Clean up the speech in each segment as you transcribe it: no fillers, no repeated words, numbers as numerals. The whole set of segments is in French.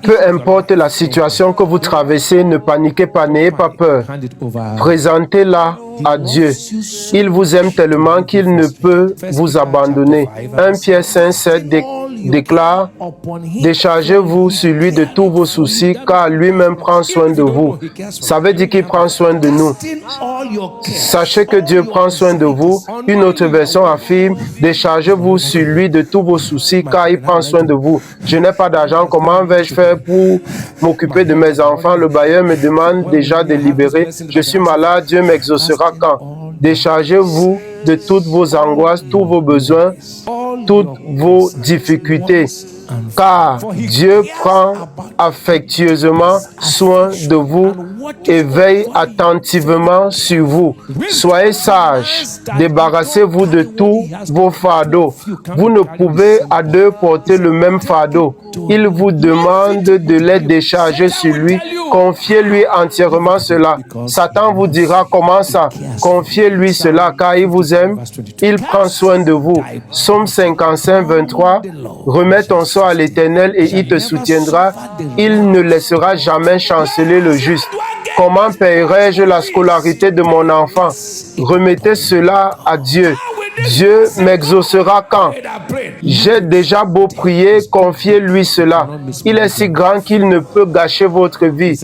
Peu importe la situation que vous traversez, ne paniquez pas, n'ayez pas peur. Présentez-la à Dieu. Il vous aime tellement qu'il ne peut vous abandonner. 1 Pierre 5,7 déclare: déchargez-vous sur lui de tous vos soucis, car lui-même prend soin de vous. Ça veut dire qu'il prend soin de nous. Sachez que Dieu prend soin de vous. Une autre version affirme: déchargez-vous sur lui de tous vos soucis, car il prend soin de vous. Je n'ai pas d'argent, comment vais-je faire pour m'occuper de mes enfants? Le bailleur me demande déjà de libérer. Je suis malade, Dieu m'exaucera quand? Déchargez-vous de toutes vos angoisses, tous vos besoins, toutes vos difficultés, car Dieu prend affectueusement soin de vous et veille attentivement sur vous. Soyez sages, débarrassez-vous de tous vos fardeaux. Vous ne pouvez à deux porter le même fardeau. Il vous demande de les décharger sur lui. Confiez-lui entièrement cela. Satan vous dira: comment ça? Confiez-lui cela, car il vous aime. Il prend soin de vous. Psaume 55, 23. Remets ton sort à l'Éternel et il te soutiendra. Il ne laissera jamais chanceler le juste. Comment paierai-je la scolarité de mon enfant? Remettez cela à Dieu. Dieu m'exaucera quand? J'ai déjà beau prier, confiez-lui cela. Il est si grand qu'il ne peut gâcher votre vie.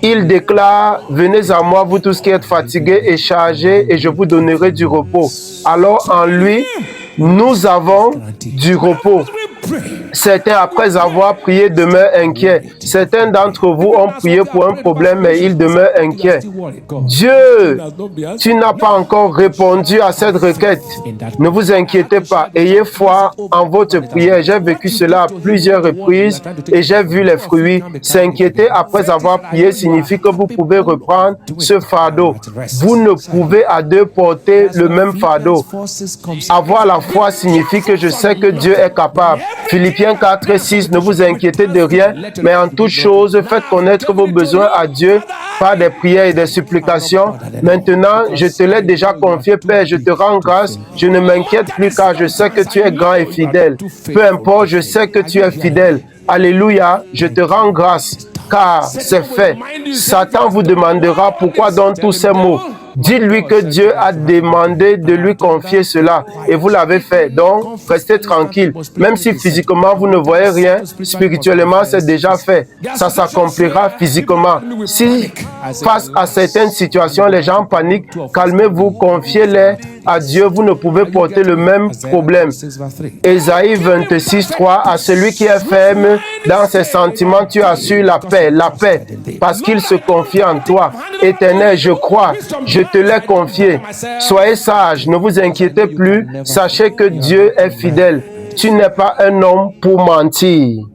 Il déclare: venez à moi, vous tous qui êtes fatigués et chargés, et je vous donnerai du repos. Alors en lui, nous avons du repos. Certains, après avoir prié, demeurent inquiets. Certains d'entre vous ont prié pour un problème, mais ils demeurent inquiets. Dieu, tu n'as pas encore répondu à cette requête. Ne vous inquiétez pas. Ayez foi en votre prière. J'ai vécu cela à plusieurs reprises et j'ai vu les fruits. S'inquiéter après avoir prié signifie que vous pouvez reprendre ce fardeau. Vous ne pouvez à deux porter le même fardeau. Avoir la foi signifie que je sais que Dieu est capable. Philippiens 4 et 6, ne vous inquiétez de rien, mais en toute chose, faites connaître vos besoins à Dieu par des prières et des supplications. Maintenant, je te l'ai déjà confié, Père, je te rends grâce, je ne m'inquiète plus car je sais que tu es grand et fidèle. Peu importe, je sais que tu es fidèle. Alléluia, je te rends grâce car c'est fait. Satan vous demandera pourquoi dans tous ces mots. Dites-lui que Dieu a demandé de lui confier cela et vous l'avez fait. Donc, restez tranquille. Même si physiquement vous ne voyez rien, spirituellement c'est déjà fait. Ça s'accomplira physiquement. Si face à certaines situations, les gens paniquent, calmez-vous, confiez-les à Dieu. Vous ne pouvez porter le même problème. Ésaïe 26, 3, à celui qui est ferme dans ses sentiments, tu assures la paix, parce qu'il se confie en toi. Éternel, je crois, je te l'ai confié. Soyez sages, ne vous inquiétez plus, sachez que Dieu est fidèle. Tu n'es pas un homme pour mentir.